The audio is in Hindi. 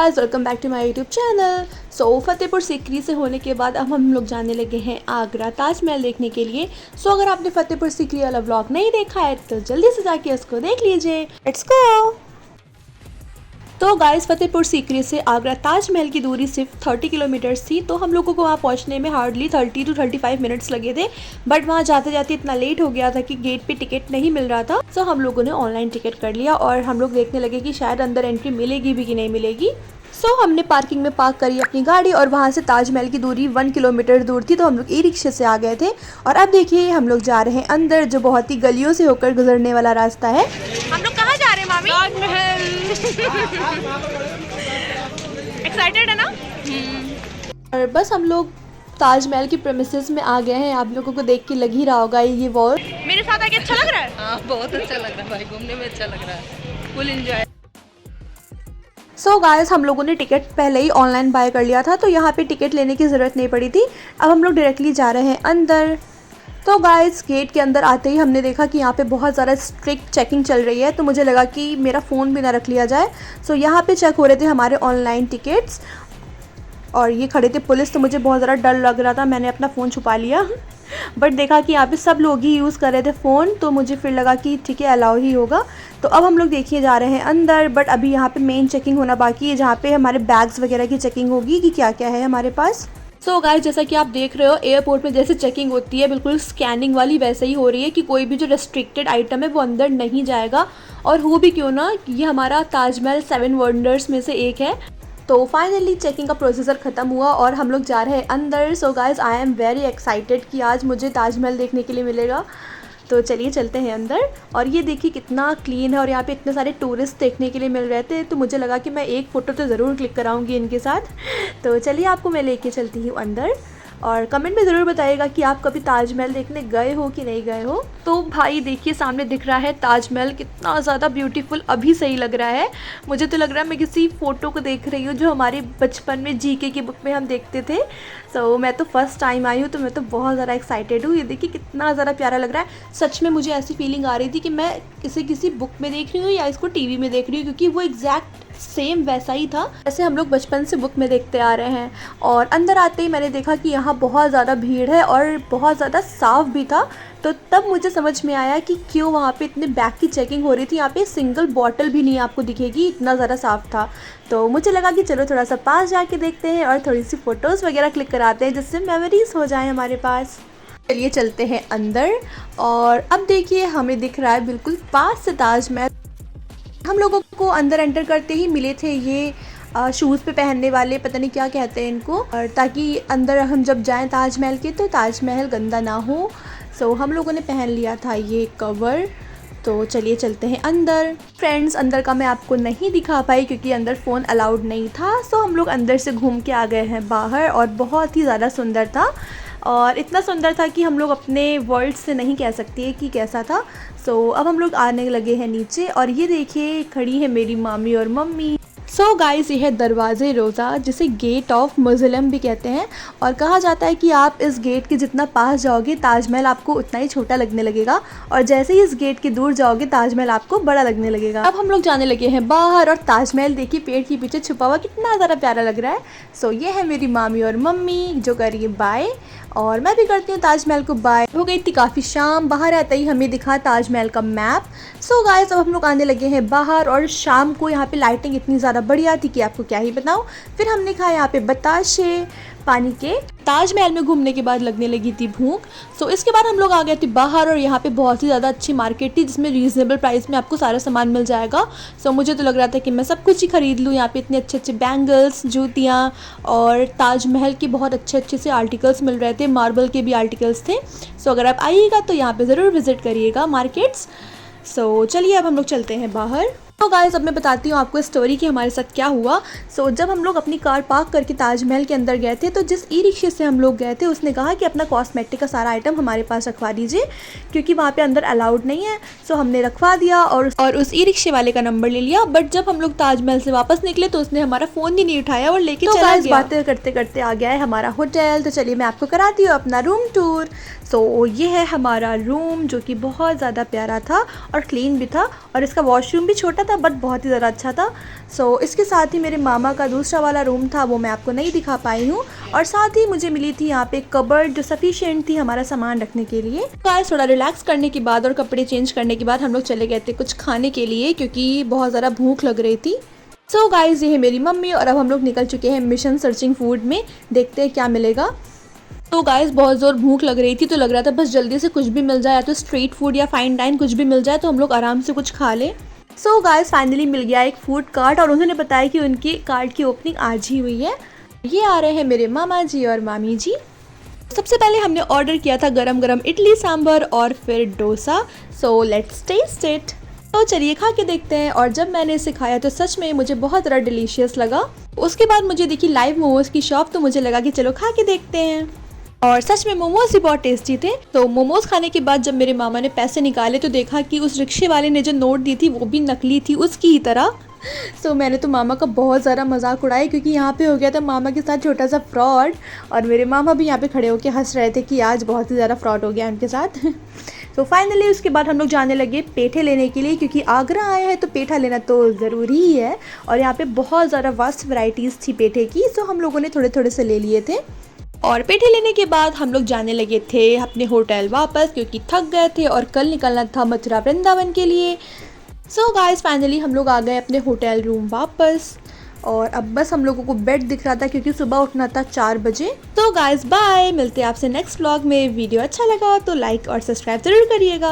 Guys, welcome back to my YouTube channel. Fatehpur Sikri से होने के बाद अब हम लोग जाने लगे हैं आगरा ताजमहल देखने के लिए। अगर आपने फतेहपुर सीकरी वाला व्लॉग नहीं देखा है तो जल्दी से जाके उसको देख लीजिए। Let's go. तो गाइस, फतेहपुर सीकरी से आगरा ताजमहल की दूरी सिर्फ 30 किलोमीटर्स थी, तो हम लोगों को वहाँ पहुँचने में हार्डली 30 to 35 मिनट्स लगे थे। बट वहाँ जाते जाते इतना लेट हो गया था कि गेट पे टिकट नहीं मिल रहा था। तो हम लोगों ने ऑनलाइन टिकट कर लिया और हम लोग देखने लगे कि शायद अंदर एंट्री मिलेगी भी कि नहीं मिलेगी। हमने पार्किंग में पार्क करी अपनी गाड़ी और वहाँ से ताजमहल की दूरी 1 किलोमीटर दूर थी, तो हम लोग ई रिक्शे से आ गए थे। और अब देखिए हम लोग जा रहे हैं अंदर, जो बहुत ही गलियों से होकर गुजरने वाला रास्ता है। हम लोग कहाँ जा रहे हैं मामी? ताजमहल। एक्साइटेड है ना? और बस हम लोग ताजमहल की प्रेमिसेस में आ गए हैं। आप लोगों को देख के लग ही रहा होगा ये वॉल। मेरे साथ आके अच्छा लग रहा है? हाँ, बहुत अच्छा लग रहा है भाई, घूमने में अच्छा लग रहा है, फुल एंजॉय। गाइस, हम लोगों ने टिकट पहले ही ऑनलाइन बाय कर लिया था, तो यहाँ पे टिकट लेने की ज़रूरत नहीं पड़ी थी। अब हम लोग डायरेक्टली जा रहे हैं अंदर। तो गाइस, गेट के अंदर आते ही हमने देखा कि यहाँ पे बहुत ज़्यादा स्ट्रिक्ट चेकिंग चल रही है, तो मुझे लगा कि मेरा फ़ोन भी ना रख लिया जाए। यहाँ पे चेक हो रहे थे हमारे ऑनलाइन टिकट्स और ये खड़े थे पुलिस, तो मुझे बहुत ज़्यादा डर लग रहा था। मैंने अपना फ़ोन छुपा लिया बट देखा कि यहाँ पे सब लोग ही यूज़ कर रहे थे फ़ोन, तो मुझे फिर लगा कि ठीक है, अलाउ ही होगा। तो अब हम लोग देखिए जा रहे हैं अंदर। बट अभी यहाँ पे मेन चेकिंग होना बाकी है, जहाँ पे हमारे बैग्स वगैरह की चेकिंग होगी कि क्या क्या है हमारे पास। गाइस, जैसा कि आप देख रहे हो, एयरपोर्ट में जैसे चेकिंग होती है बिल्कुल स्कैनिंग वाली, वैसे ही हो रही है कि कोई भी जो रेस्ट्रिक्टेड आइटम है वो अंदर नहीं जाएगा। और हो भी क्यों ना, ये हमारा ताजमहल 7 वंडर्स में से एक है। तो फाइनली चेकिंग का प्रोसीजर ख़त्म हुआ और हम लोग जा रहे हैं अंदर। Guys, I am very excited कि आज मुझे ताजमहल देखने के लिए मिलेगा। तो चलिए चलते हैं अंदर। और ये देखिए कितना क्लीन है और यहाँ पे इतने सारे टूरिस्ट देखने के लिए मिल रहे थे, तो मुझे लगा कि मैं एक फ़ोटो तो ज़रूर क्लिक कराऊंगी इनके साथ। तो चलिए आपको मैं लेके चलती हूँ अंदर। और कमेंट में ज़रूर बताइएगा कि आप कभी ताजमहल देखने गए हो कि नहीं गए हो। तो भाई देखिए, सामने दिख रहा है ताजमहल, कितना ज़्यादा ब्यूटीफुल अभी सही लग रहा है। मुझे तो लग रहा है मैं किसी फ़ोटो को देख रही हूँ जो हमारे बचपन में जीके की बुक में हम देखते थे। मैं तो फर्स्ट टाइम आई हूँ, तो मैं तो बहुत ज़्यादा एक्साइटेड हूँ। ये देखिए कितना ज़्यादा प्यारा लग रहा है। सच में मुझे ऐसी फीलिंग आ रही थी कि मैं इसे किसी बुक में देख रही हूँ या इसको टीवी में देख रही हूँ, क्योंकि वो एग्जैक्ट सेम वैसा ही था जैसे हम लोग बचपन से बुक में देखते आ रहे हैं। और अंदर आते ही मैंने देखा कि यहाँ बहुत ज़्यादा भीड़ है और बहुत ज़्यादा साफ़ भी था। तो तब मुझे समझ में आया कि क्यों वहाँ पे इतने बैग की चेकिंग हो रही थी। यहाँ पे सिंगल बॉटल भी नहीं आपको दिखेगी, इतना ज़्यादा साफ़ था। तो मुझे लगा कि चलो थोड़ा सा पास जाके देखते हैं और थोड़ी सी फ़ोटोज़ वगैरह क्लिक कराते हैं, जिससे मेमोरीज़ हो जाए हमारे पास। चलिए चलते हैं अंदर। और अब देखिए हमें दिख रहा है बिल्कुल पास से ताजमहल। हम लोगों को अंदर एंटर करते ही मिले थे ये शूज़ पे पहनने वाले, पता नहीं क्या कहते हैं इनको, और ताकि अंदर हम जब जाएं ताजमहल के तो ताजमहल गंदा ना हो। हम लोगों ने पहन लिया था ये कवर। तो चलिए चलते हैं अंदर। फ्रेंड्स, अंदर का मैं आपको नहीं दिखा पाई क्योंकि अंदर फ़ोन अलाउड नहीं था। हम लोग अंदर से घूम के आ गए हैं बाहर और बहुत ही ज़्यादा सुंदर था। और इतना सुंदर था कि हम लोग अपने वर्ड से नहीं कह सकते कि कैसा था। अब हम लोग आने लगे हैं नीचे और ये देखिए खड़ी है मेरी मामी और मम्मी। गाइस, ये है दरवाज़े रोज़ा, जिसे गेट ऑफ मुज़ल्लम भी कहते हैं। और कहा जाता है कि आप इस गेट के जितना पास जाओगे ताजमहल आपको उतना ही छोटा लगने लगेगा, और जैसे ही इस गेट के दूर जाओगे ताजमहल आपको बड़ा लगने लगेगा। अब हम लोग जाने लगे हैं बाहर और ताजमहल देखिए पेड़ के पीछे छुपा हुआ कितना ज़्यादा प्यारा लग रहा है। ये है मेरी मामी और मम्मी जो कर रही है बाय, और मैं भी करती हूँ ताजमहल को बाय। हो गई थी काफ़ी शाम, बाहर आते ही हमें दिखा ताजमहल का मैप। गाइस, अब हम लोग आने लगे हैं बाहर और शाम को यहाँ पे लाइटिंग इतनी ज़्यादा बढ़िया थी कि आपको क्या ही बताऊँ। फिर हमने खाया यहाँ पे बताशे पानी के। ताजमहल में घूमने के बाद लगने लगी थी भूख। इसके बाद हम लोग आ गए थे बाहर और यहाँ पे बहुत ही ज़्यादा अच्छी मार्केट थी जिसमें रीज़नेबल प्राइस में आपको सारा सामान मिल जाएगा। मुझे तो लग रहा था कि मैं सब कुछ ही ख़रीद लूँ। यहाँ पे इतने अच्छे अच्छे बैंगल्स, जूतियाँ और ताजमहल के बहुत अच्छे अच्छे से आर्टिकल्स मिल रहे थे, मार्बल के भी आर्टिकल्स थे। अगर आप आइएगा तो यहाँ पर ज़रूर विज़िट करिएगा मार्केट्स। चलिए अब हम लोग चलते हैं बाहर। गाइस, अब मैं बताती हूँ आपको स्टोरी कि हमारे साथ क्या हुआ। जब हम लोग अपनी कार पार्क करके ताजमहल के अंदर गए थे, तो जिस ई रिक्शे से हम लोग गए थे उसने कहा कि अपना कॉस्मेटिक का सारा आइटम हमारे पास रखवा दीजिए क्योंकि वहाँ पे अंदर अलाउड नहीं है। हमने रखवा दिया और उस ई रिक्शे वाले का नंबर ले लिया। बट जब हम लोग ताजमहल से वापस निकले तो उसने हमारा फ़ोन ही नहीं उठाया और लेके चला गया। बातें करते करते आ गया है हमारा होटल। तो चलिए मैं आपको कराती हूँ अपना रूम टूर। ये है हमारा रूम जो कि बहुत ज़्यादा प्यारा था और क्लीन भी था, और इसका वॉशरूम भी छोटा था बट बहुत ही ज़्यादा अच्छा था। सो इसके साथ ही मेरे मामा का दूसरा वाला रूम था, वो मैं आपको नहीं दिखा पाई हूँ। और साथ ही मुझे मिली थी यहाँ पे कबर्ड जो सफिशिएंट थी हमारा सामान रखने के लिए। गाइस थोड़ा रिलैक्स करने के बाद और कपड़े चेंज करने के बाद हम लोग चले गए थे कुछ खाने के लिए, क्योंकि बहुत ज़्यादा भूख लग रही थी। सो गाइस ये है मेरी मम्मी और अब हम लोग निकल चुके हैं मिशन सर्चिंग फूड में, देखते हैं क्या मिलेगा। तो गाइस बहुत ज़ोर भूख लग रही थी, तो लग रहा था बस जल्दी से कुछ भी मिल जाए, या तो स्ट्रीट फूड या फाइन डाइन कुछ भी मिल जाए तो हम लोग आराम से कुछ खा लें। सो गाइस फाइनली मिल गया एक फूड कार्ट और उन्होंने बताया कि उनकी कार्ट की ओपनिंग आज ही हुई है। ये आ रहे हैं मेरे मामा जी और मामी जी। सबसे पहले हमने ऑर्डर किया था गरम गरम इडली सांभर और फिर dosa. So let's taste it. तो चलिए खा के देखते हैं। और जब मैंने इसे खाया तो सच में मुझे बहुत ज़्यादा डिलीशियस लगा। उसके बाद मुझे दिखी लाइव मोमोज की शॉप, तो मुझे लगा कि चलो खा के देखते हैं। और सच में मोमोज भी बहुत टेस्टी थे। तो मोमोज खाने के बाद जब मेरे मामा ने पैसे निकाले तो देखा कि उस रिक्शे वाले ने जो नोट दी थी वो भी नकली थी उसकी ही तरह। सो मैंने तो मामा का बहुत ज़्यादा मजाक उड़ाया, क्योंकि यहाँ पे हो गया था मामा के साथ छोटा सा फ्रॉड। और मेरे मामा भी यहाँ पे खड़े होकर हंस रहे थे कि आज बहुत ही ज़्यादा फ्रॉड हो गया उनके साथ। तो फाइनली उसके बाद हम लोग जाने लगे पेठे लेने के लिए, क्योंकि आगरा आए हैं तो पेठा लेना तो ज़रूरी ही है। और यहाँ पे बहुत ज़्यादा वास्ट वैरायटीज़ थी पेठे की, सो हम लोगों ने थोड़े थोड़े से ले लिए थे। और पेठे लेने के बाद हम लोग जाने लगे थे अपने होटल वापस, क्योंकि थक गए थे और कल निकलना था मथुरा वृंदावन के लिए। सो गाइस फाइनली हम लोग आ गए अपने होटल रूम वापस। और अब बस हम लोगों को बेड दिख रहा था, क्योंकि सुबह उठना था 4 बजे। तो गाइस बाय, मिलते हैं आपसे नेक्स्ट व्लॉग में। वीडियो अच्छा लगा तो लाइक और सब्सक्राइब ज़रूर करिएगा।